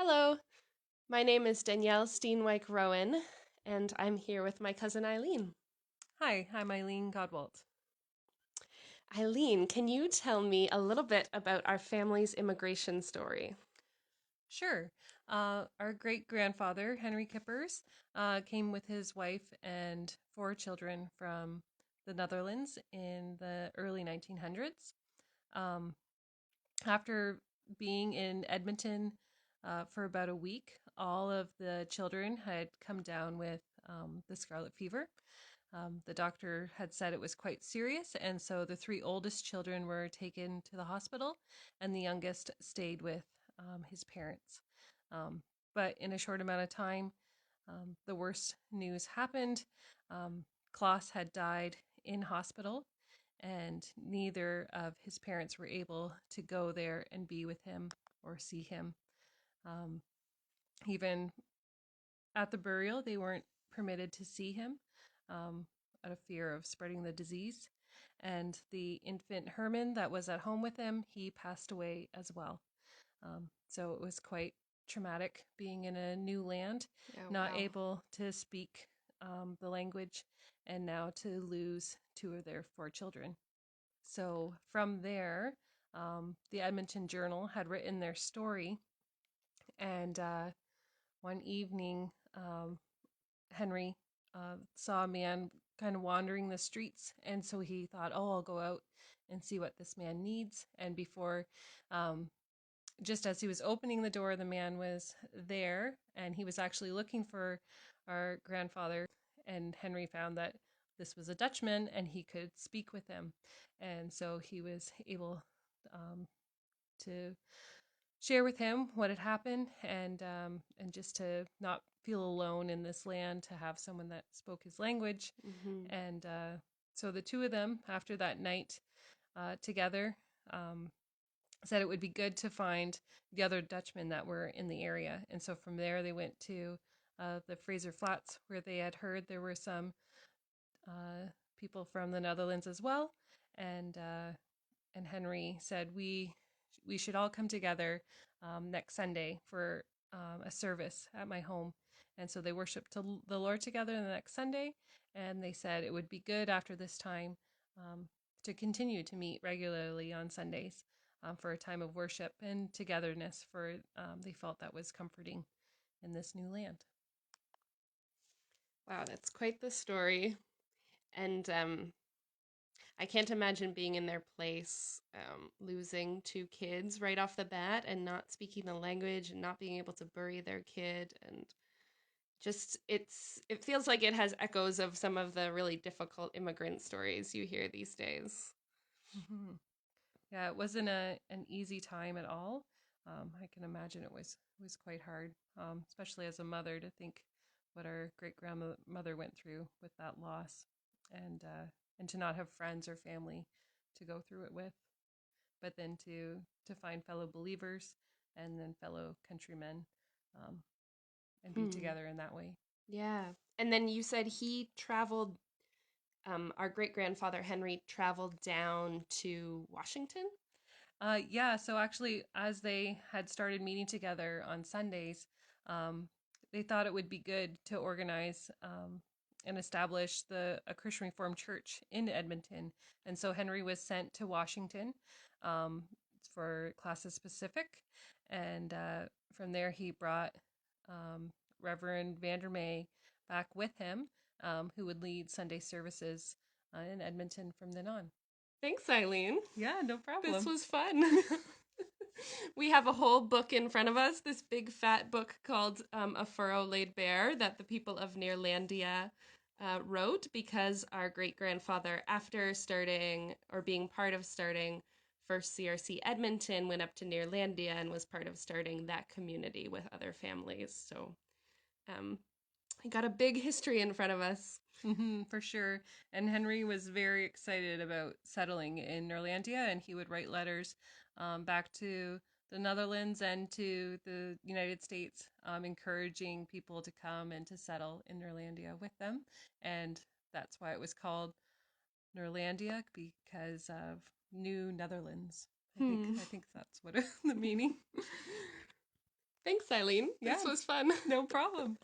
Hello, my name is Danielle Steenwyk Rowan, and I'm here with my cousin Eileen. Hi, I'm Eileen Godwalt. Eileen, can you tell me a little bit about our family's immigration story? Sure. Our great grandfather, Henry Kippers, came with his wife and four children from the Netherlands in the early 1900s. Um, After being in Edmonton for about a week, all of the children had come down with the scarlet fever. The doctor had said it was quite serious, and so the three oldest children were taken to the hospital, and the youngest stayed with his parents. Um, but in a short amount of time, the worst news happened. Um, Klaus had died in hospital, and neither of his parents were able to go there and be with him or see him. Um, Even at the burial, they weren't permitted to see him um, out of fear of spreading the disease. And the infant Herman that was at home with him, he passed away as well. So it was quite traumatic being in a new land, Oh, not wow. able to speak the language, and now to lose two of their four children. So from there, the Edmonton Journal had written their story, and one evening, Henry saw a man kind of wandering the streets, and so he thought, "Oh, I'll go out and see what this man needs." And before, um, just as he was opening the door, the man was there, and he was actually looking for our grandfather. And Henry found that this was a Dutchman, and he could speak with him, and so he was able um, to share with him what had happened, and just to not feel alone in this land, to have someone that spoke his language. Mm-hmm. And so the two of them, after that night together, um, said it would be good to find the other Dutchmen that were in the area. And so from there, they went to the Fraser Flats, where they had heard there were some uh, people from the Netherlands as well. And and Henry said we should all come together next Sunday for a service at my home. And so they worshiped the Lord together the next Sunday, and they said it would be good after this time um, to continue to meet regularly on Sundays for a time of worship and togetherness. For they felt that was comforting in this new land. Wow, that's quite the story. And I can't imagine being in their place, losing two kids right off the bat and not speaking the language and not being able to bury their kid. And just, it feels like it has echoes of some of the really difficult immigrant stories you hear these days. Mm-hmm. Yeah, it wasn't an easy time at all. I can imagine it was quite hard, especially as a mother, to think what our great grandmother went through with that loss, and to not have friends or family to go through it with, but then to find fellow believers and then fellow countrymen, um, and be Hmm. together in that way. Yeah. And then you said he traveled, our great grandfather Henry traveled down to Washington. Yeah, so actually, as they had started meeting together on Sundays, um, they thought it would be good to organize and establish a Christian Reformed church in Edmonton. And so Henry was sent to Washington um, for classes specific. And from there, he brought Reverend Vandermeer back with him, who would lead Sunday services in Edmonton from then on. Thanks, Eileen. Yeah, no This problem. was fun. We have a whole book in front of us, this big fat book called A Furrow Laid Bare, that the people of Neerlandia wrote because our great grandfather, after starting or being part of starting first CRC Edmonton, went up to Neerlandia and was part of starting that community with other families. So um, we got a big history in front of us. For sure. And Henry was very excited about settling in Nerlandia, and he would write letters back to the Netherlands and to the United States, encouraging people to come and to settle in Nerlandia with them. And that's why it was called Nerlandia, because of New Netherlands. I think Hmm. I think that's what the meaning. Thanks, Eileen. Yeah, This was fun. no problem.